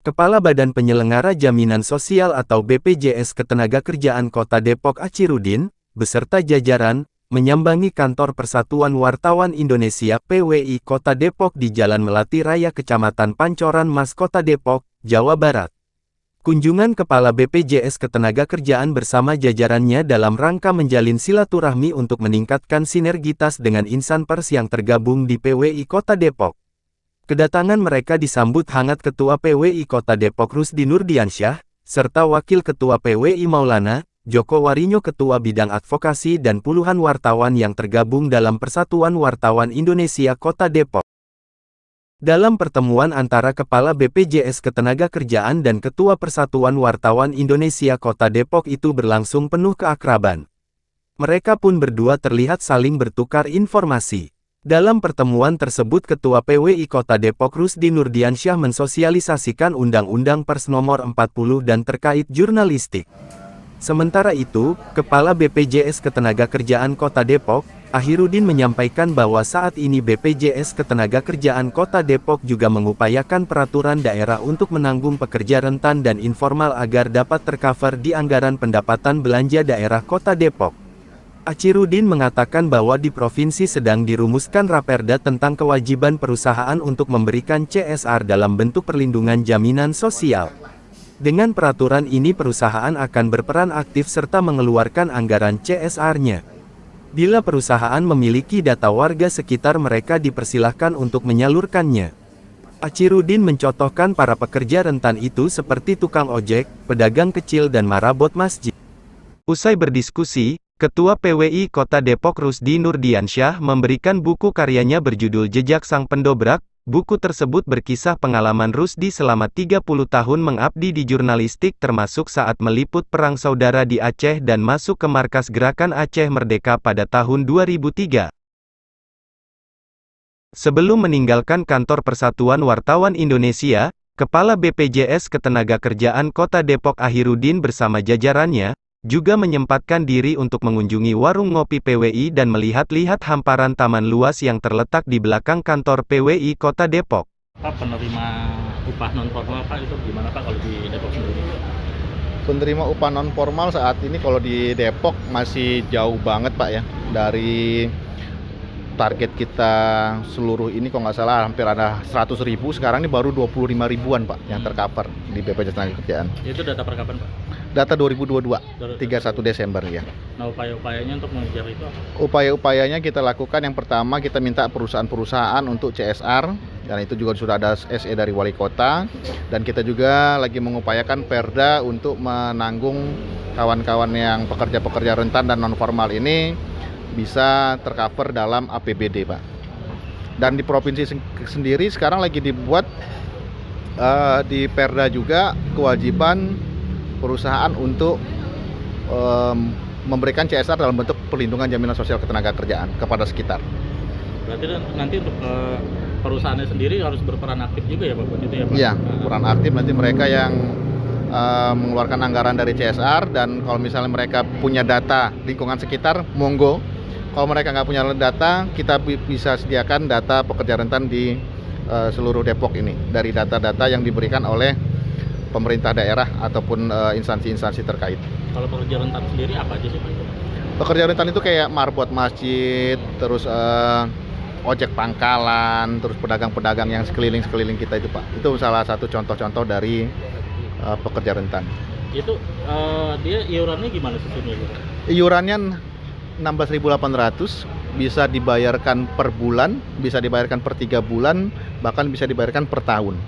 Kepala Badan Penyelenggara Jaminan Sosial atau BPJS Ketenagakerjaan Kota Depok Achirudin, beserta jajaran, menyambangi kantor Persatuan Wartawan Indonesia (PWI) Kota Depok di Jalan Melati Raya Kecamatan Pancoran Mas Kota Depok, Jawa Barat. Kunjungan Kepala BPJS Ketenagakerjaan bersama jajarannya dalam rangka menjalin silaturahmi untuk meningkatkan sinergitas dengan insan pers yang tergabung di PWI Kota Depok. Kedatangan mereka disambut hangat Ketua PWI Kota Depok Rusdi Nurdiansyah, serta Wakil Ketua PWI Maulana Joko Warinyo, Ketua Bidang Advokasi, dan puluhan wartawan yang tergabung dalam Persatuan Wartawan Indonesia Kota Depok. Dalam pertemuan antara Kepala BPJS Ketenagakerjaan dan Ketua Persatuan Wartawan Indonesia Kota Depok itu berlangsung penuh keakraban. Mereka pun berdua terlihat saling bertukar informasi. Dalam pertemuan tersebut Ketua PWI Kota Depok Rusdi Nurdiansyah mensosialisasikan Undang-Undang Pers Nomor 40 dan terkait jurnalistik. Sementara itu, Kepala BPJS Ketenagakerjaan Kota Depok, Achirudin menyampaikan bahwa saat ini BPJS Ketenagakerjaan Kota Depok juga mengupayakan peraturan daerah untuk menanggung pekerja rentan dan informal agar dapat tercover di anggaran pendapatan belanja daerah Kota Depok. Achirudin mengatakan bahwa di provinsi sedang dirumuskan Raperda tentang kewajiban perusahaan untuk memberikan CSR dalam bentuk perlindungan jaminan sosial. Dengan peraturan ini perusahaan akan berperan aktif serta mengeluarkan anggaran CSR-nya. Bila perusahaan memiliki data warga sekitar, mereka dipersilahkan untuk menyalurkannya. Achirudin mencontohkan para pekerja rentan itu seperti tukang ojek, pedagang kecil dan marabot masjid. Usai berdiskusi, Ketua PWI Kota Depok Rusdi Nurdiansyah memberikan buku karyanya berjudul Jejak Sang Pendobrak. Buku tersebut berkisah pengalaman Rusdi selama 30 tahun mengabdi di jurnalistik, termasuk saat meliput Perang Saudara di Aceh dan masuk ke markas Gerakan Aceh Merdeka pada tahun 2003. Sebelum meninggalkan kantor Persatuan Wartawan Indonesia, Kepala BPJS Ketenagakerjaan Kota Depok Achirudin bersama jajarannya juga menyempatkan diri untuk mengunjungi warung ngopi PWI dan melihat-lihat hamparan taman luas yang terletak di belakang kantor PWI Kota Depok. Pak, penerima upah non formal Pak itu gimana Pak kalau di Depok sendiri? Penerima upah non formal saat ini kalau di Depok masih jauh banget Pak ya. Dari target kita seluruh ini kalau nggak salah hampir ada 100.000, sekarang ini baru 25 ribuan Pak yang tercover di BPJS Ketenagakerjaan. Itu data per kapan Pak? Data 2022, 31 Desember ya. Nah, upaya-upayanya untuk mengejar itu apa? Upaya-upayanya kita lakukan, yang pertama kita minta perusahaan-perusahaan untuk CSR, dan itu juga sudah ada SE dari Wali Kota, dan kita juga lagi mengupayakan Perda untuk menanggung kawan-kawan yang pekerja-pekerja rentan dan non formal ini bisa tercover dalam APBD Pak. Dan di provinsi sendiri sekarang lagi dibuat di Perda juga kewajiban perusahaan untuk memberikan CSR dalam bentuk perlindungan jaminan sosial ketenagakerjaan kepada sekitar. Berarti nanti untuk perusahaannya sendiri harus berperan aktif juga ya Pak buat itu ya Pak? Iya, peran aktif nanti mereka yang mengeluarkan anggaran dari CSR, dan kalau misalnya mereka punya data lingkungan sekitar, monggo. Kalau mereka nggak punya data, kita bisa sediakan data pekerja rentan di seluruh Depok ini dari data-data yang diberikan oleh pemerintah daerah ataupun instansi-instansi terkait. Kalau pekerja rentan sendiri apa aja sih Pak? Pekerja rentan itu kayak marbot masjid, terus ojek pangkalan, terus pedagang-pedagang yang sekeliling kita itu Pak. Itu salah satu contoh-contoh dari pekerja rentan. Itu dia iurannya gimana sistemnya? Iurannya 16.800, bisa dibayarkan per bulan, bisa dibayarkan per 3 bulan, bahkan bisa dibayarkan per tahun.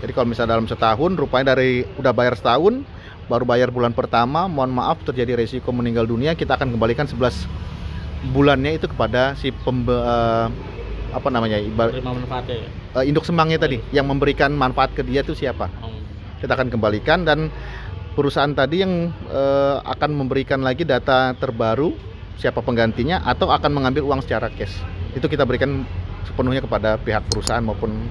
Jadi kalau misalnya dalam setahun, rupanya dari udah bayar setahun, baru bayar bulan pertama, mohon maaf terjadi resiko meninggal dunia, kita akan kembalikan 11 bulannya itu kepada si induk semangnya tadi, yang memberikan manfaat ke dia itu siapa. Kita akan kembalikan, dan perusahaan tadi yang akan memberikan lagi data terbaru siapa penggantinya, atau akan mengambil uang secara cash. Itu kita berikan sepenuhnya kepada pihak perusahaan maupun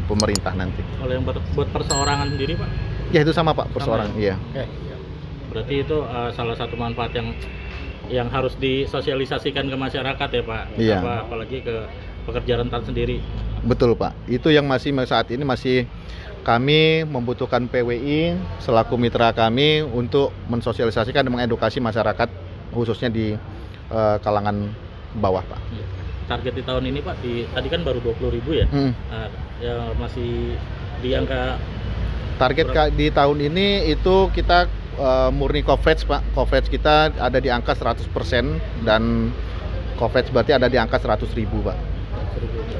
pemerintah nanti. Kalau yang buat perseorangan sendiri Pak? Ya itu sama Pak, perseorangan. Iya. Berarti itu salah satu manfaat yang harus disosialisasikan ke masyarakat ya Pak? Iya. Apalagi ke pekerja rentan sendiri. Betul Pak. Itu yang masih saat ini masih kami membutuhkan PWI selaku mitra kami untuk mensosialisasikan dan mengedukasi masyarakat khususnya di kalangan bawah, Pak. Target di tahun ini, Pak, tadi kan baru 20.000 ya? Ya masih di angka target di tahun ini itu kita murni coverage, Pak. Coverage kita ada di angka 100% dan coverage berarti ada di angka 100.000, Pak.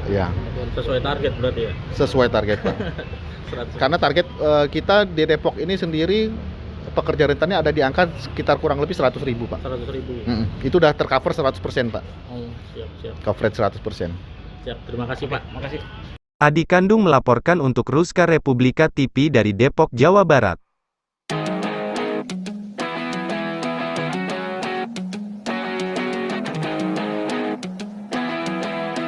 100.000. Ya. Sesuai target berarti ya? Sesuai target, Pak. Karena target kita di Depok ini sendiri pekerja rentannya ada di angka sekitar kurang lebih 100.000, Pak. 100.000. Itu udah tercover 100%, Pak. Oh, siap. Coverage 100%. Siap, terima kasih, Pak. Makasih. Adi Kandung melaporkan untuk Ruska Republika TV dari Depok, Jawa Barat.